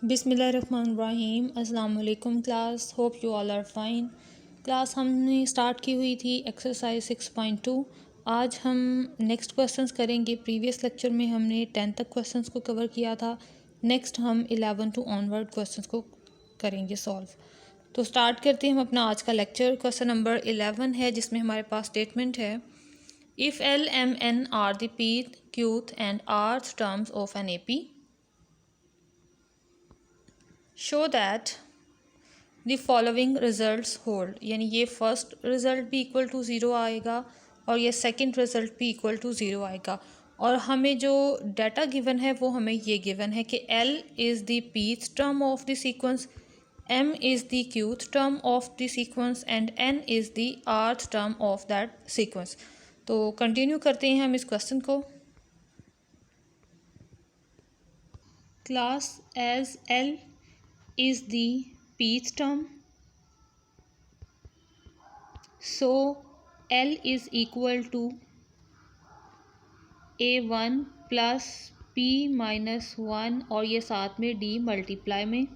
बिस्मिल्लाहिर्रहमानिर्रहीम। अस्सलाम वालेकुम class, hope you all are fine. Class हमने स्टार्ट की हुई थी एक्सरसाइज 6.2। आज हम नेक्स्ट क्वेश्चंस करेंगे। प्रीवियस लेक्चर में हमने 10 तक क्वेश्चंस को कवर किया था। नेक्स्ट हम 11 टू ऑनवर्ड क्वेश्चंस को करेंगे सॉल्व। तो स्टार्ट करते हैं हम अपना आज का लेक्चर। क्वेश्चन नंबर 11 है जिसमें हमारे पास स्टेटमेंट है, if L M N are the pth, qth and rth terms of an AP, show that the following results hold. यानी ये फर्स्ट रिज़ल्ट भी इक्वल टू ज़ीरो आएगा और ये सेकंड रिज़ल्ट भी इक्वल टू ज़ीरो आएगा। और हमें जो डाटा गिवन है वो हमें ये गिवन है कि L is the pth term of the sequence, M is the qth term of the sequence and N is the rth term of that sequence. तो कंटिन्यू करते हैं हम इस क्वेश्चन को। Class as L is the pth term, so L is equal to A1 plus P minus 1 और ये साथ में D मल्टीप्लाई में।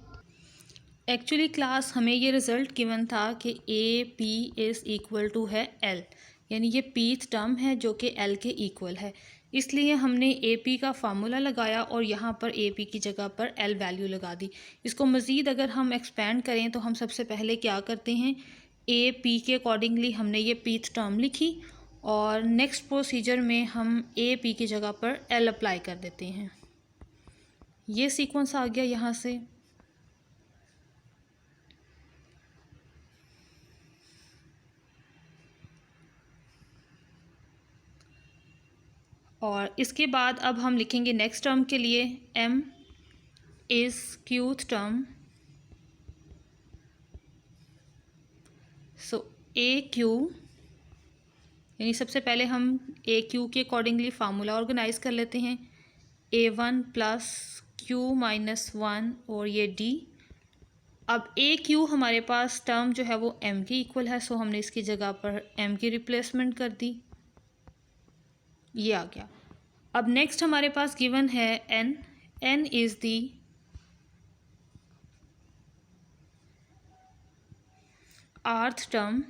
एक्चुअली क्लास हमें ये रिज़ल्ट गिवन था कि AP इज़ इक्वल टू है L, यानी ये pth टर्म है जो कि L के इक्वल है। इसलिए हमने AP का फार्मूला लगाया और यहाँ पर AP की जगह पर L वैल्यू लगा दी। इसको मज़ीद अगर हम एक्सपेंड करें तो हम सबसे पहले क्या करते हैं, AP के अकॉर्डिंगली हमने ये pth टर्म लिखी और नेक्स्ट प्रोसीजर में हम AP की जगह पर L अप्लाई कर देते हैं। ये सीक्वेंस आ गया यहाँ से। और इसके बाद अब हम लिखेंगे नेक्स्ट टर्म के लिए, M is qth term, so AQ, यानी सबसे पहले हम AQ के अकॉर्डिंगली फार्मूला ऑर्गेनाइज कर लेते हैं, A1 प्लस Q माइनस 1 और ये D। अब AQ हमारे पास टर्म जो है वो M के इक्वल है, सो हमने इसकी जगह पर M की रिप्लेसमेंट कर दी, ये आ गया। अब नेक्स्ट हमारे पास गिवन है N is the rth term,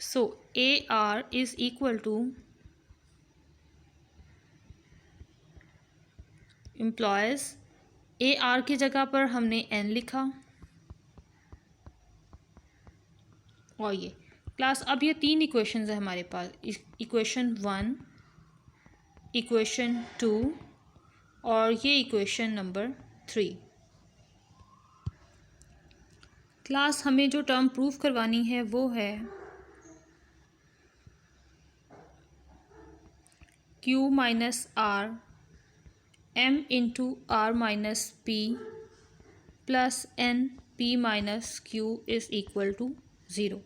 so AR is equal to employees. AR की जगह पर हमने N लिखा और ये क्लास। अब ये तीन इक्वेशंस है हमारे पास, इक्वेशन 1, इक्वेशन 2 और ये इक्वेशन नंबर 3। क्लास हमें जो टर्म प्रूव करवानी है वो है Q minus R M into R minus P plus N P minus Q is equal to zero.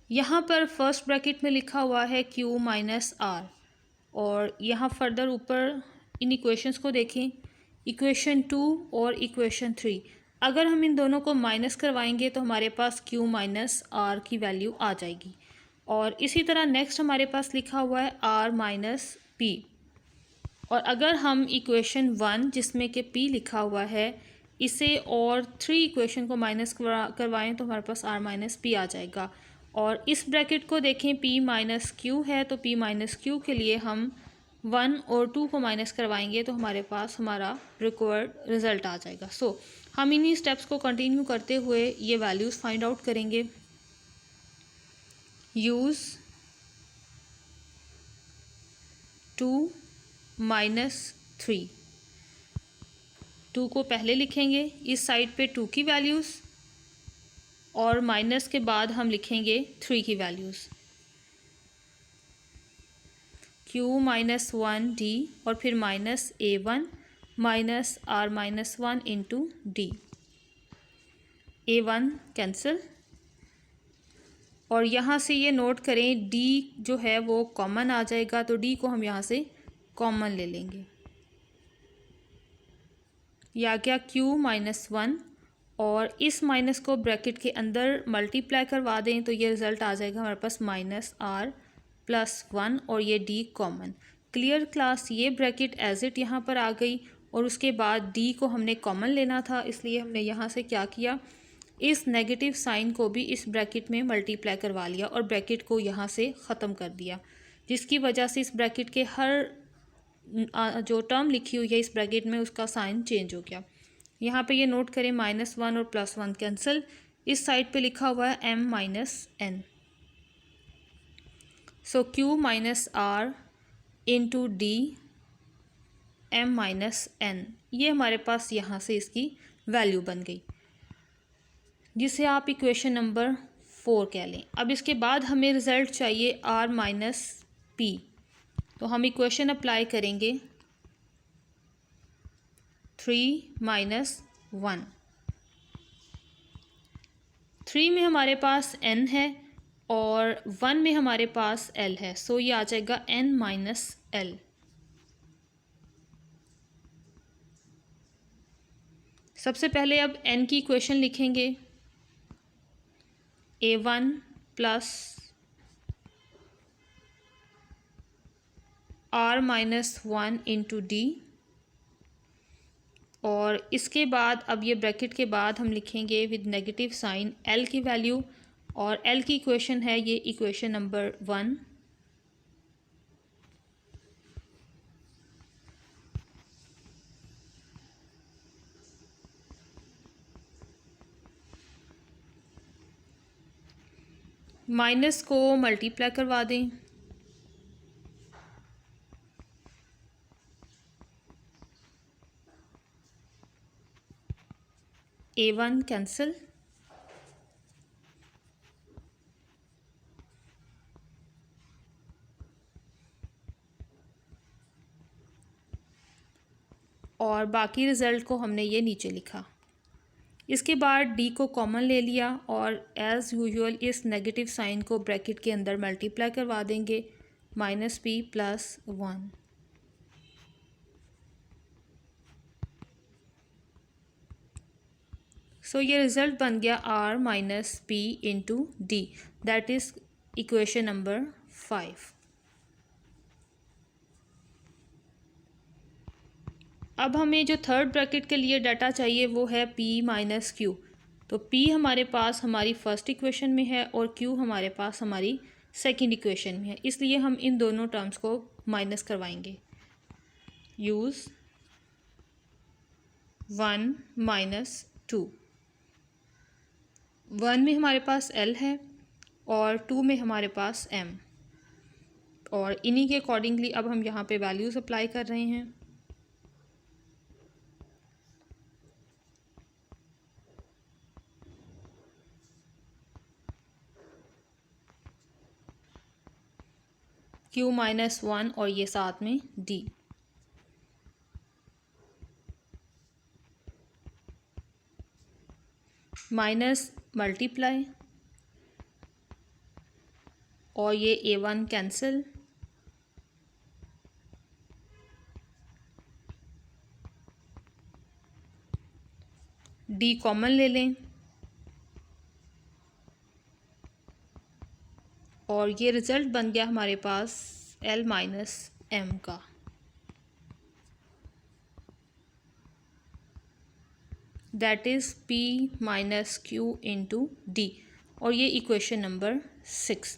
यहाँ पर फर्स्ट ब्रैकेट में लिखा हुआ है Q माइनस R और यहाँ फर्दर ऊपर इन इक्वेशंस को देखें, इक्वेशन 2 और इक्वेशन 3। अगर हम इन दोनों को माइनस करवाएंगे तो हमारे पास Q माइनस R की वैल्यू आ जाएगी। और इसी तरह नेक्स्ट हमारे पास लिखा हुआ है R माइनस P, और अगर हम इक्वेशन 1 जिसमें कि P लिखा हुआ है इसे और 3 इक्वेशन को माइनस करवाएं तो हमारे पास R माइनस P आ जाएगा। और इस ब्रैकेट को देखें, P माइनस Q है, तो P माइनस Q के लिए हम 1 और 2 को माइनस करवाएंगे तो हमारे पास हमारा रिक्वायर्ड रिज़ल्ट आ जाएगा। सो हम इन्हीं स्टेप्स को कंटिन्यू करते हुए ये वैल्यूज़ फाइंड आउट करेंगे। यूज़ 2 माइनस 3, 2 को पहले लिखेंगे इस साइड पे 2 की वैल्यूज़ और माइनस के बाद हम लिखेंगे 3 की वैल्यूज़। Q माइनस 1 D और फिर minus A1 minus R minus 1 into D, A1 cancel. और यहाँ से ये नोट करें D जो है वो कॉमन आ जाएगा, तो D को हम यहाँ से कॉमन ले लेंगे। यह आ गया Q माइनस 1 और इस माइनस को ब्रैकेट के अंदर मल्टीप्लाई करवा दें तो ये रिज़ल्ट आ जाएगा हमारे पास माइनस R +1 और ये D कॉमन। क्लियर क्लास, ये ब्रैकेट एज इट यहाँ पर आ गई और उसके बाद d को हमने कॉमन लेना था, इसलिए हमने यहाँ से क्या किया, इस नेगेटिव साइन को भी इस ब्रैकेट में मल्टीप्लाई करवा लिया और ब्रैकेट को यहाँ से ख़त्म कर दिया, जिसकी वजह से इस ब्रैकेट के हर जो टर्म लिखी हुई है इस ब्रैकेट में उसका साइन चेंज हो गया। यहाँ पे ये नोट करें, -1 और +1 कैंसिल, इस साइड पे लिखा हुआ है m-n। सो q minus r into D m-n, ये हमारे पास यहाँ से इसकी वैल्यू बन गई, जिसे आप इक्वेशन नंबर 4 कह लें। अब इसके बाद हमें रिज़ल्ट चाहिए r माइनस p, तो हम इक्वेशन अप्लाई करेंगे 3 माइनस 1। 3 में हमारे पास n है और 1 में हमारे पास l है, सो ये आ जाएगा n माइनस l। सबसे पहले अब n की इक्वेशन लिखेंगे, a1 plus r minus 1 into D, और इसके बाद अब ये ब्रैकेट के बाद हम लिखेंगे विद नेगेटिव साइन l की वैल्यू, और l की इक्वेशन है ये इक्वेशन नंबर 1। माइनस को मल्टीप्लाई करवा दें, a1 कैंसिल, और बाकी रिज़ल्ट को हमने ये नीचे लिखा। इसके बाद d को कॉमन ले लिया और एज़ यूजुअल इस नेगेटिव साइन को ब्रैकेट के अंदर मल्टीप्लाई करवा देंगे, -p + 1। सो ये रिज़ल्ट बन गया r minus p into D, that is equation number 5। अब हमें जो थर्ड ब्रैकेट के लिए डाटा चाहिए वो है p माइनस क्यू। तो p हमारे पास हमारी फर्स्ट इक्वेशन में है और q हमारे पास हमारी सेकंड इक्वेशन में है, इसलिए हम इन दोनों टर्म्स को माइनस करवाएंगे। Use 1 minus 2। 1 में हमारे पास l है और 2 में हमारे पास m, और इन्हीं के अकॉर्डिंगली अब हम यहाँ पे वैल्यूज़ अप्लाई कर रहे हैं। q माइनस 1 और ये साथ में d। माइनस मल्टीप्लाई और ये a1 कैंसिल, d कॉमन ले लें और ये रिज़ल्ट बन गया हमारे पास l माइनस m का। That is p minus q into D, और ये इक्वेशन नंबर 6।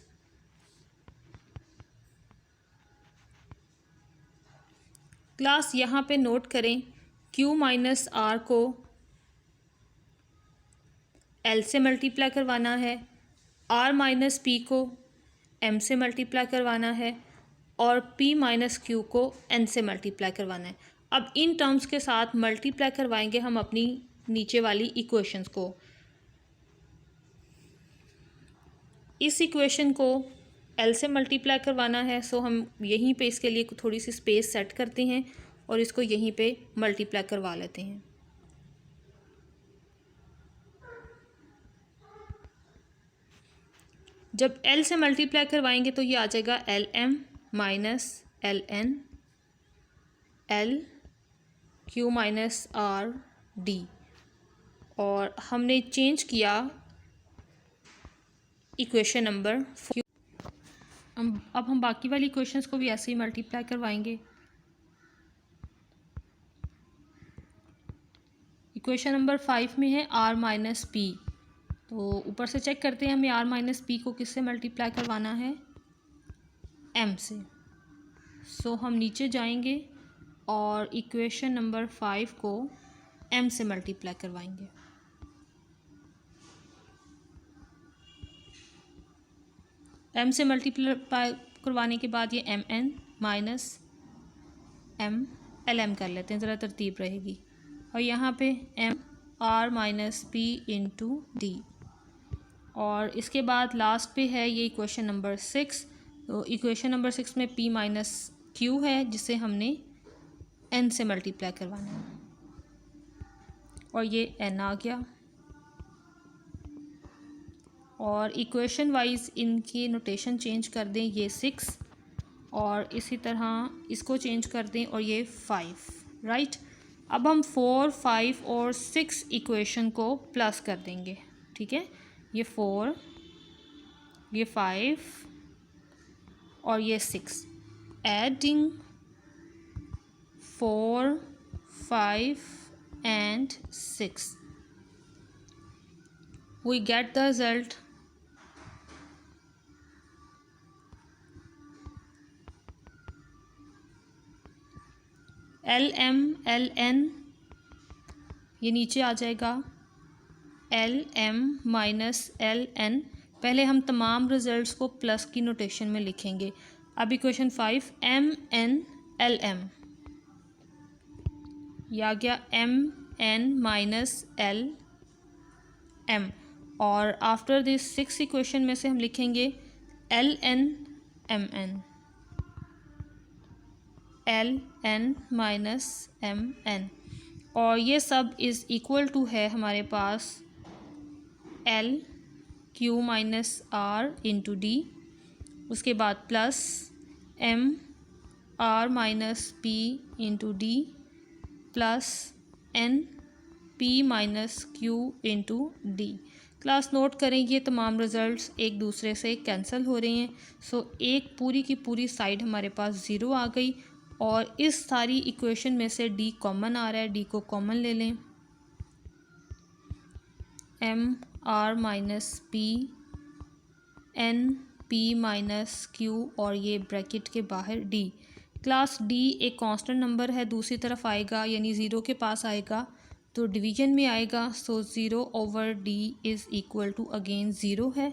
क्लास यहाँ पे नोट करें, q माइनस r को l से मल्टीप्लाई करवाना है, r माइनस p को m से मल्टीप्लाई करवाना है और p माइनस q को n से मल्टीप्लाई करवाना है। अब इन टर्म्स के साथ मल्टीप्लाई करवाएंगे हम अपनी नीचे वाली इक्वेशंस को। इस इक्वेशन को l से मल्टीप्लाई करवाना है, सो हम यहीं पे इसके लिए थोड़ी सी स्पेस सेट करते हैं और इसको यहीं पे मल्टीप्लाई करवा लेते हैं। जब l से मल्टीप्लाई करवाएंगे तो ये आ जाएगा lm minus ln l q minus r d, और हमने चेंज किया इक्वेशन नंबर 4। अब हम बाकी वाली इक्वेशंस को भी ऐसे ही मल्टीप्लाई करवाएंगे। इक्वेशन नंबर 5 में है r माइनस पी। तो ऊपर से चेक करते हैं, हमें r माइनस पी को किससे मल्टीप्लाई करवाना है, m से। सो हम नीचे जाएंगे और इक्वेशन नंबर 5 को m से मल्टीप्लाई करवाएंगे। m से मल्टीप्लाई करवाने के बाद ये mn माइनस m lm कर लेते हैं, ज़रा तरतीब रहेगी। और यहाँ पे m r minus P into D. और इसके बाद लास्ट पे है ये इक्वेशन नंबर 6। तो इक्वेशन नंबर 6 में p माइनस क्यू है, जिसे हमने n से मल्टीप्लाई करवाना है। और ये n आ गया। और इक्वेशन वाइज इनकी नोटेशन चेंज कर दें, ये 6 और इसी तरह इसको चेंज कर दें और ये 5, राइट। अब हम 4, 5 और 6 इक्वेशन को प्लस कर देंगे, ठीक है। ये 4, ये 5 और ये 6। Adding 4, 5 and 6, we get the result LM LN, ये नीचे आ जाएगा LM माइनस LN। पहले हम तमाम रिजल्ट्स को प्लस की नोटेशन में लिखेंगे। अब इक्वेशन 5 MN LM, ये आ गया MN माइनस LM। और आफ्टर दिस 6 इक्वेशन में से हम लिखेंगे LN MN, LN minus MN। और ये सब इज़ इक्वल टू है हमारे पास L Q minus R into D. उसके बाद plus M R minus P into D plus N P minus Q into D. Class note करें, ये तमाम रिज़ल्ट्स एक दूसरे से कैंसिल हो रहे हैं। सो एक पूरी की पूरी साइड हमारे पास 0 आ गई। और इस सारी इक्वेशन में से डी कॉमन आ रहा है, डी को कॉमन ले लें। M R minus P N P minus Q और ये ब्रैकेट के बाहर D। क्लास D एक कांस्टेंट नंबर है, दूसरी तरफ आएगा यानी 0 के पास आएगा तो डिवीजन में आएगा। So 0 over D is equal to again 0 है।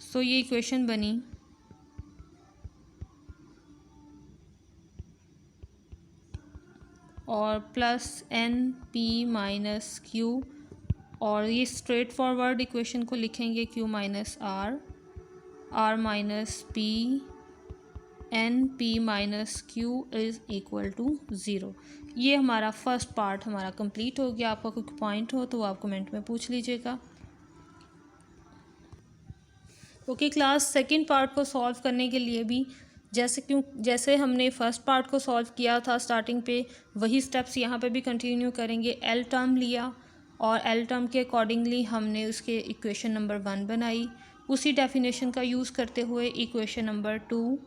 सो ये इक्वेशन बनी। और plus N P minus Q, और ये स्ट्रेट फॉरवर्ड इक्वेशन को लिखेंगे Q minus R, R minus P N P minus Q is equal to 0। ये हमारा फर्स्ट पार्ट हमारा कंप्लीट हो गया। आपका कोई पॉइंट हो तो आप कमेंट में पूछ लीजिएगा। ओके क्लास, सेकंड पार्ट को सॉल्व करने के लिए भी जैसे हमने फर्स्ट पार्ट को सॉल्व किया था स्टार्टिंग पे, वही स्टेप्स यहाँ पे भी कंटिन्यू करेंगे। एल टर्म लिया और एल टर्म के अकॉर्डिंगली हमने उसके इक्वेशन नंबर 1 बनाई, उसी डेफिनेशन का यूज़ करते हुए इक्वेशन नंबर 2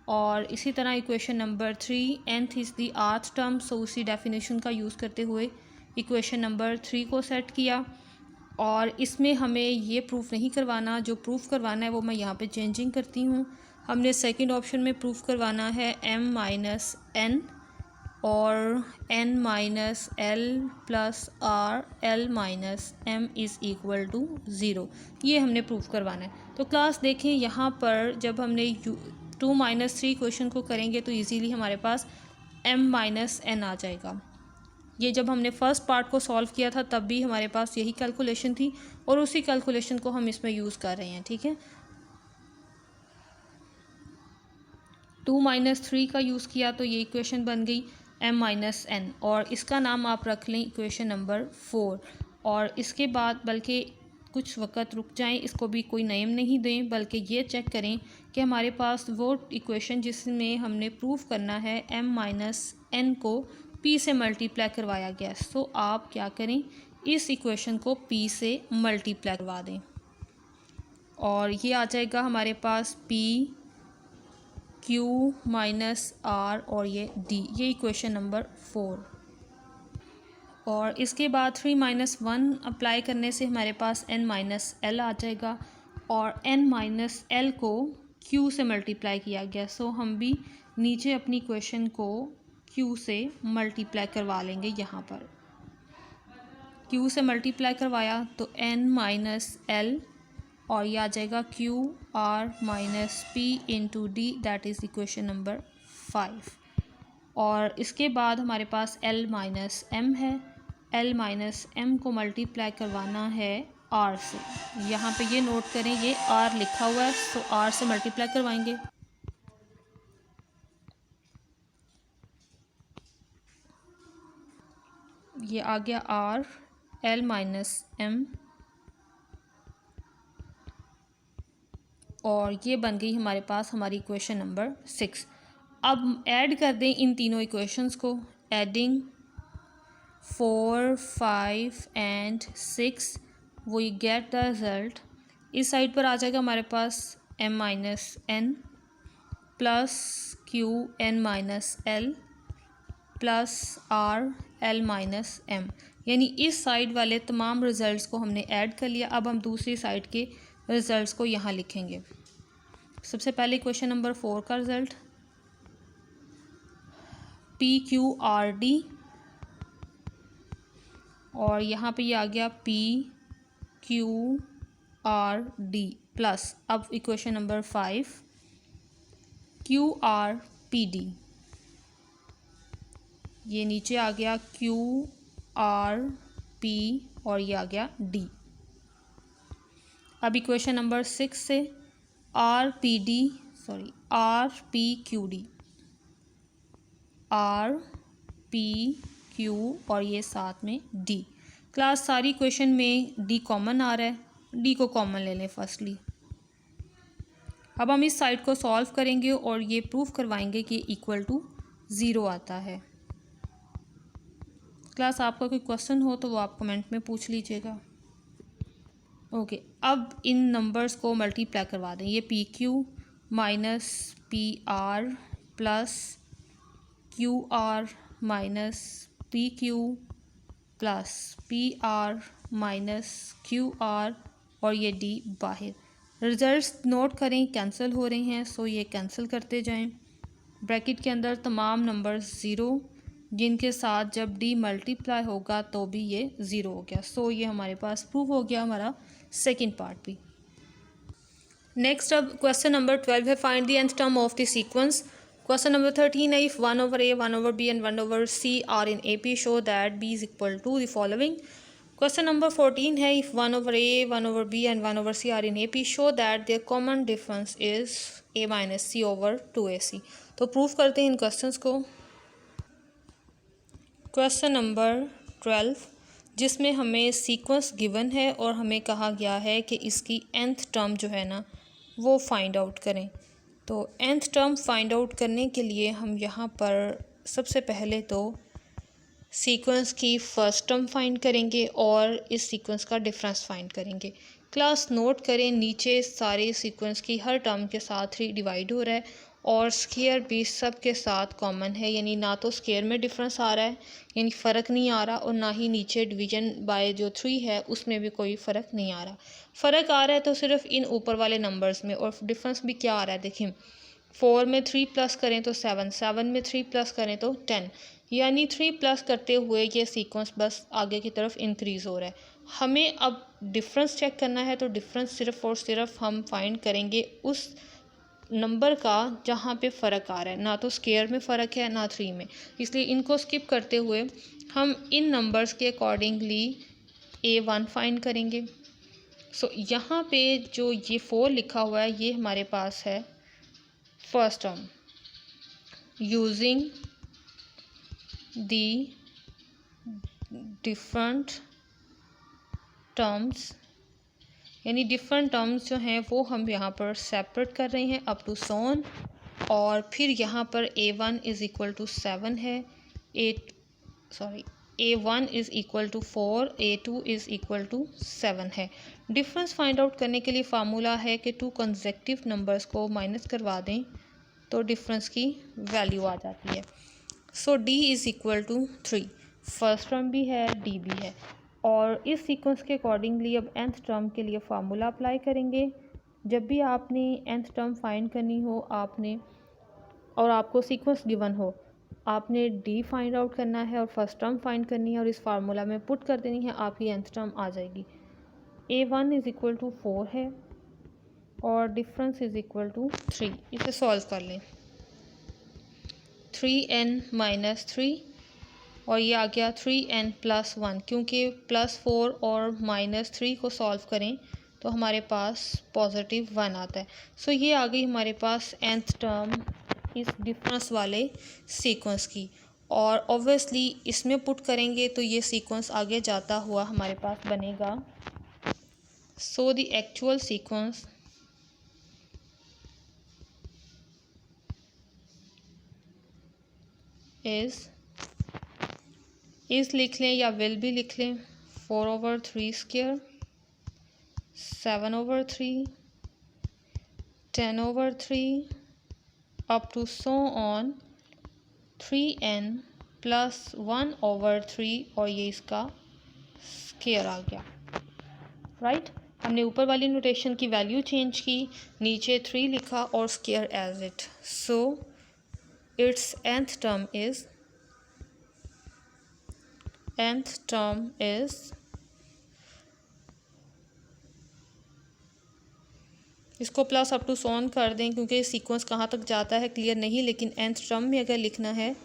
और इसी तरह equation number 3 nth is the rth term, so उसी डेफिनेशन का यूज़ करते हुए इक्वेशन नंबर 3 को सेट किया। और इसमें हमें ये प्रूफ नहीं करवाना, जो प्रूफ करवाना है वो मैं यहाँ पे चेंजिंग करती हूँ। हमने सेकंड ऑप्शन में प्रूफ करवाना है m माइनस n और n minus l plus r l minus m is equal to 0, ये हमने प्रूफ करवाना है। तो क्लास देखें, यहाँ पर जब हमने 2 माइनस 3 क्वेश्चन को करेंगे तो इजीली हमारे पास m माइनस n आ जाएगा। ये जब हमने फर्स्ट पार्ट को सॉल्व किया था तब भी हमारे पास यही कैलकुलेशन थी और उसी कैलकुलेशन को हम इसमें यूज़ कर रहे हैं, ठीक है। 2 माइनस 3 का यूज़ किया तो ये इक्वेशन बन गई m माइनस n, और इसका नाम आप रख लें इक्वेशन नंबर 4। और इसके बाद बल्कि कुछ वक्त रुक जाएं, इसको भी कोई नेम नहीं दें, बल्कि ये चेक करें कि हमारे पास वो इक्वेशन जिसमें हमने प्रूफ करना है m माइनस n को p से मल्टीप्लाई करवाया गया। सो आप क्या करें, इस इक्वेशन को p से मल्टीप्लाई करवा दें और ये आ जाएगा हमारे पास p Q माइनस R और ये D, ये इक्वेशन नंबर 4। और इसके बाद 3 माइनस 1 अप्लाई करने से हमारे पास n माइनस एल आ जाएगा और n माइनस एल को q से मल्टीप्लाई किया गया। सो हम भी नीचे अपनी इक्वेशन को q से मल्टीप्लाई करवा लेंगे। यहाँ पर q से मल्टीप्लाई करवाया तो n माइनस एल और ये आ जाएगा q r minus p into D, that is equation number 5। और इसके बाद हमारे पास l माइनस m है। l माइनस m को मल्टीप्लाई करवाना है r से। यहाँ पे ये नोट करें, ये r लिखा हुआ है, तो r से मल्टीप्लाई करवाएंगे। ये आ गया r, l माइनस m और ये बन गई हमारे पास हमारी इक्वेशन नंबर 6। अब ऐड कर दें इन तीनों इक्वेशंस को। Adding 4, 5 and 6 we get the result. इस साइड पर आ जाएगा हमारे पास m minus n plus q n minus l plus r l minus m, यानी इस साइड वाले तमाम रिज़ल्ट्स को हमने ऐड कर लिया। अब हम दूसरी साइड के रिज़ल्ट्स को यहाँ लिखेंगे। सबसे पहले क्वेश्चन नंबर 4 का result P Q R D और यहाँ पे ये आ गया P Q R D plus, अब equation number 5 Q R P D, ये नीचे आ गया क्यू आर पी और ये आ गया डी। अब इक्वेशन नंबर 6 से R P Q D, R P Q और ये साथ में डी। क्लास सारी इक्वेशन में डी कॉमन आ रहा है, डी को कॉमन ले लें फर्स्टली। अब हम इस साइड को सॉल्व करेंगे और ये प्रूफ करवाएंगे कि इक्वल टू 0 आता है। क्लास आपका कोई क्वेश्चन हो तो वो आप कमेंट में पूछ लीजिएगा। ओके, अब इन नंबर्स को मल्टीप्लाई करवा दें। ये P Q minus P R plus Q R minus P Q plus P R minus Q R और ये डी बाहर। रिजल्ट्स नोट करें, कैंसिल हो रहे हैं, सो ये कैंसिल करते जाएं। ब्रैकेट के अंदर तमाम नंबर्स 0 जिनके साथ जब डी मल्टीप्लाई होगा तो भी ये 0 हो गया। सो ये हमारे पास प्रूव हो गया हमारा सेकंड पार्ट भी। नेक्स्ट अब क्वेश्चन नंबर 12 है, find the nth term of the sequence. Question number 13 है, if 1 over a, 1 over b and 1 over c are in AP, show that b is equal to the following। Question number 14 है, if 1 over a, 1 over b and 1 over c are in AP, show that their common difference is a minus c over 2ac। तो proof करते हैं इन questions को। Question number 12 जिसमें हमें sequence given है और हमें कहा गया है कि इसकी nth टर्म जो है ना वो फाइंड आउट करें। तो nth टर्म फाइंड आउट करने के लिए हम यहाँ पर सबसे पहले तो सीक्वेंस की फर्स्ट टर्म फाइंड करेंगे और इस सीक्वेंस का डिफरेंस फाइंड करेंगे। क्लास नोट करें, नीचे सारे सीक्वेंस की हर टर्म के साथ 3 डिवाइड हो रहा है और स्क्वायर भी सब के साथ कॉमन है, यानी ना तो स्क्वायर में डिफरेंस आ रहा है यानी फ़र्क नहीं आ रहा और ना ही नीचे डिवीजन बाय जो 3 है उसमें भी कोई फ़र्क नहीं आ रहा। फ़र्क आ रहा है तो सिर्फ इन ऊपर वाले नंबर्स में, और डिफरेंस भी क्या आ रहा है देखिए, 4 में 3 प्लस करें तो 7, 7 में 3 प्लस करें तो 10, यानी 3 प्लस करते हुए ये सीक्वेंस बस आगे की तरफ इंक्रीज़ हो रहा है। हमें अब डिफरेंस चेक करना है तो डिफरेंस सिर्फ और सिर्फ हम फाइंड करेंगे उस नंबर का जहाँ पे फ़र्क आ रहा है, ना तो स्क्वायर में फ़र्क है ना 3 में, इसलिए इनको स्किप करते हुए हम इन नंबर्स के अकॉर्डिंगली a1 फाइंड करेंगे। सो यहाँ पे जो ये 4 लिखा हुआ है ये हमारे पास है first term. Using the different terms, यानी डिफरेंट टर्म्स जो हैं वो हम यहाँ पर सेपरेट कर रहे हैं अप टू सोन, और फिर यहाँ पर a1 इज़ इक्वल टू 7 है, a1 is equal to 4, a2 is equal to 7 है। डिफरेंस फाइंड आउट करने के लिए फार्मूला है कि 2 कंसेक्टिव नंबर्स को माइनस करवा दें तो डिफरेंस की वैल्यू आ जाती है। So D is equal to 3। First term भी है, डी भी है, और इस सीक्वेंस के अकॉर्डिंगली अब nth टर्म के लिए फार्मूला अप्लाई करेंगे। जब भी आपने nth टर्म फाइंड करनी हो आपने, और आपको सीक्वेंस गिवन हो, आपने डी फाइंड आउट करना है और फर्स्ट टर्म फाइंड करनी है और इस फार्मूला में पुट कर देनी है, आपकी nth टर्म आ जाएगी। a1 इज़ इक्वल टू 4 है और डिफरेंस इज़ इक्वल टू 3। इसे सॉल्व कर लें। 3n माइनस 3 और ये आ गया 3n प्लस 1, क्योंकि +4 और -3 को सॉल्व करें तो हमारे पास +1 आता है। सो ये आ गई हमारे पास nth टर्म इस डिफरेंस वाले सीक्वेंस की, और ऑब्वियसली इसमें पुट करेंगे तो ये सीक्वेंस आगे जाता हुआ हमारे पास बनेगा। So the actual sequence is लिख लें या विल भी लिख लें, 4/3², 7/3, 10/3 up to so on 3n plus 1/3, और ये इसका स्क्वायर आ गया। राइट, हमने ऊपर वाली नोटेशन की वैल्यू चेंज की, नीचे 3 लिखा और square as it. So it's nth term is इसको प्लस अप टू सोन कर दें, क्योंकि सीक्वेंस कहाँ तक जाता है क्लियर नहीं, लेकिन nth टर्म में अगर लिखना है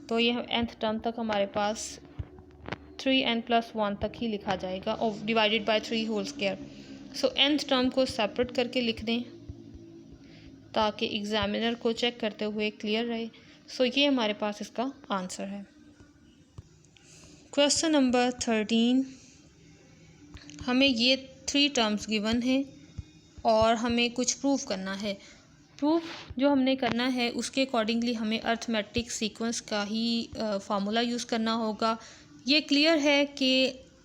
तो ये nth टर्म तक हमारे पास 3n प्लस 1 तक ही लिखा जाएगा और divided by 3 whole square. So nth term को सेपरेट करके लिख दें ताकि एग्जामिनर को चेक करते हुए क्लियर रहे। सो ये हमारे पास इसका आंसर है। क्वेश्चन नंबर 13, हमें ये 3 टर्म्स गिवन हैं और हमें कुछ प्रूफ करना है। प्रूफ जो हमने करना है उसके अकॉर्डिंगली हमें अर्थमेटिक सीक्वेंस का ही फार्मूला यूज़ करना होगा। ये क्लियर है कि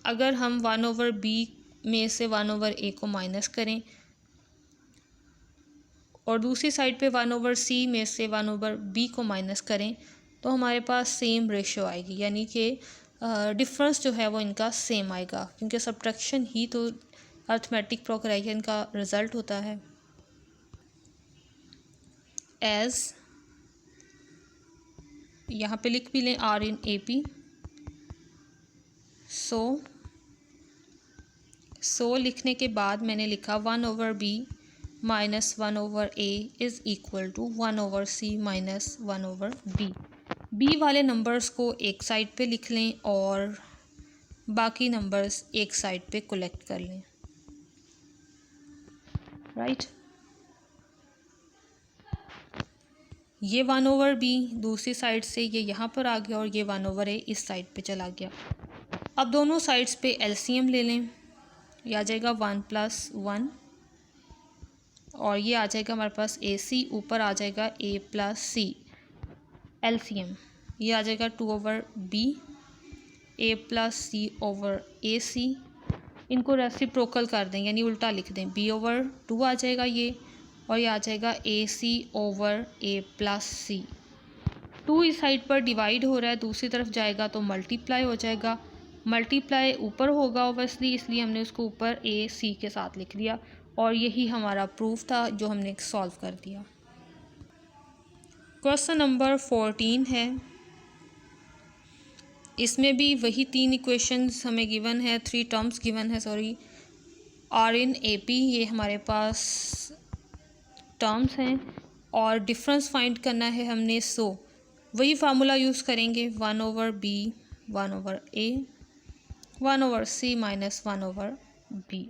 अगर हम 1/b में से 1/a को माइनस करें और दूसरी साइड पे 1/c में से 1/b को माइनस करें तो हमारे पास सेम रेशियो आएगी, यानी कि डिफरेंस जो है वो इनका सेम आएगा, क्योंकि सब्ट्रैक्शन ही तो अर्थमेटिक प्रोग्रेशन का रिज़ल्ट होता है। एज यहाँ पे लिख भी लें R in AP। सो लिखने के बाद मैंने लिखा 1/b minus 1/a is equal to 1/c minus 1/b। b वाले नंबर्स को एक साइड पे लिख लें और बाकी नंबर्स एक साइड पे कलेक्ट कर लें। राइट, ये 1/b दूसरी साइड से ये यहाँ पर आ गया और ये 1/a इस साइड पे चला गया। अब दोनों साइड्स पे एलसीएम ले लें, ये आ जाएगा 1 + 1 और ये आ जाएगा हमारे पास AC, ऊपर आ जाएगा a + c। एलसीएम ये आ जाएगा 2/b, a + c/ac। इनको रेसिप्रोकल कर दें यानी उल्टा लिख दें, b/2 आ जाएगा ये, और ये आ जाएगा AC/a + c। 2 इस साइड पर डिवाइड हो रहा है, दूसरी तरफ जाएगा तो मल्टीप्लाई हो जाएगा। मल्टीप्लाई ऊपर होगा ओबियसली, इसलिए हमने उसको ऊपर AC के साथ लिख दिया, और यही हमारा प्रूफ था जो हमने सॉल्व कर दिया। क्वेश्चन नंबर 14 है, इसमें भी वही 3 इक्वेशंस हमें गिवन है, 3 टर्म्स गिवन है सॉरी। R in AP ये हमारे पास टर्म्स हैं और डिफरेंस फाइंड करना है हमने। सो वही फार्मूला यूज़ करेंगे, 1/b 1/a 1/c minus 1/b।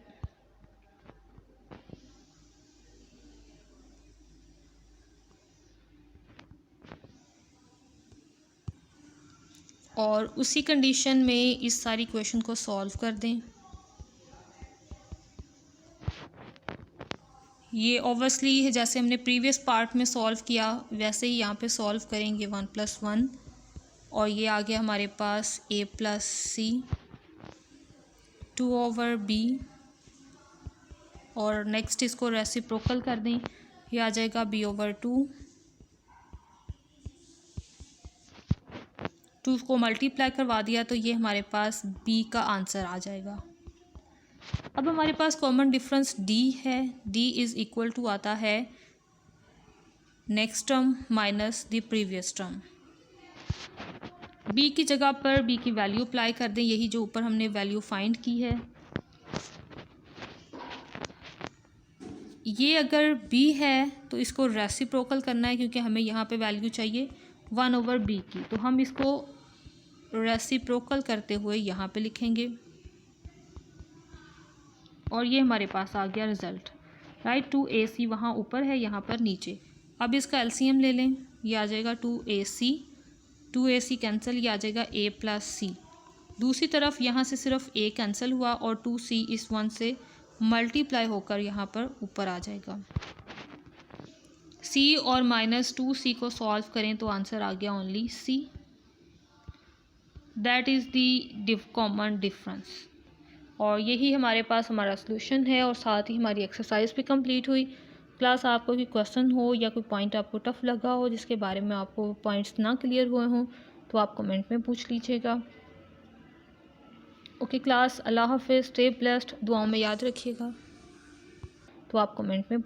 और उसी कंडीशन में इस सारी क्वेश्चन को सॉल्व कर दें। ये ऑब्वियसली जैसे हमने प्रीवियस पार्ट में सॉल्व किया वैसे ही यहाँ पे सॉल्व करेंगे, 1 + 1 और ये आ गया हमारे पास a + c 2/b, और नेक्स्ट इसको रेसिप्रोकल कर दें, ये आ जाएगा b/2 2 को मल्टीप्लाई करवा दिया तो ये हमारे पास बी का आंसर आ जाएगा। अब हमारे पास कॉमन डिफरेंस डी है। डी इज़ इक्वल टू आता है next term minus the previous term. B की जगह पर बी की वैल्यू अप्लाई कर दें, यही जो ऊपर हमने वैल्यू फाइंड की है। ये अगर बी है तो इसको रेसिप्रोकल करना है, क्योंकि हमें यहाँ पे वैल्यू चाहिए 1/b की, तो हम इसको रेसिप्रोकल करते हुए यहाँ पे लिखेंगे और ये हमारे पास आ गया रिज़ल्ट, राइट। 2ac वहाँ ऊपर है, यहाँ पर नीचे। अब इसका एलसीएम ले लें, ये आ जाएगा 2ac कैंसिल, ये आ जाएगा a + c। दूसरी तरफ यहाँ से सिर्फ a कैंसिल हुआ और 2c इस 1 से मल्टीप्लाई होकर यहाँ पर ऊपर आ जाएगा। c और -2c को सॉल्व करें तो आंसर आ गया only c। That is the common difference. और यही हमारे पास हमारा सॉल्यूशन है और साथ ही हमारी एक्सरसाइज भी कंप्लीट हुई। क्लास आपको कोई क्वेश्चन हो या कोई पॉइंट आपको टफ लगा हो, जिसके बारे में आपको पॉइंट्स ना क्लियर हुए हों, तो आप कमेंट में पूछ लीजिएगा। ओके क्लास, अल्लाह हाफिज़, स्टे ब्लेस्ड, दुआओं में याद रखिएगा। तो आप कमेंट में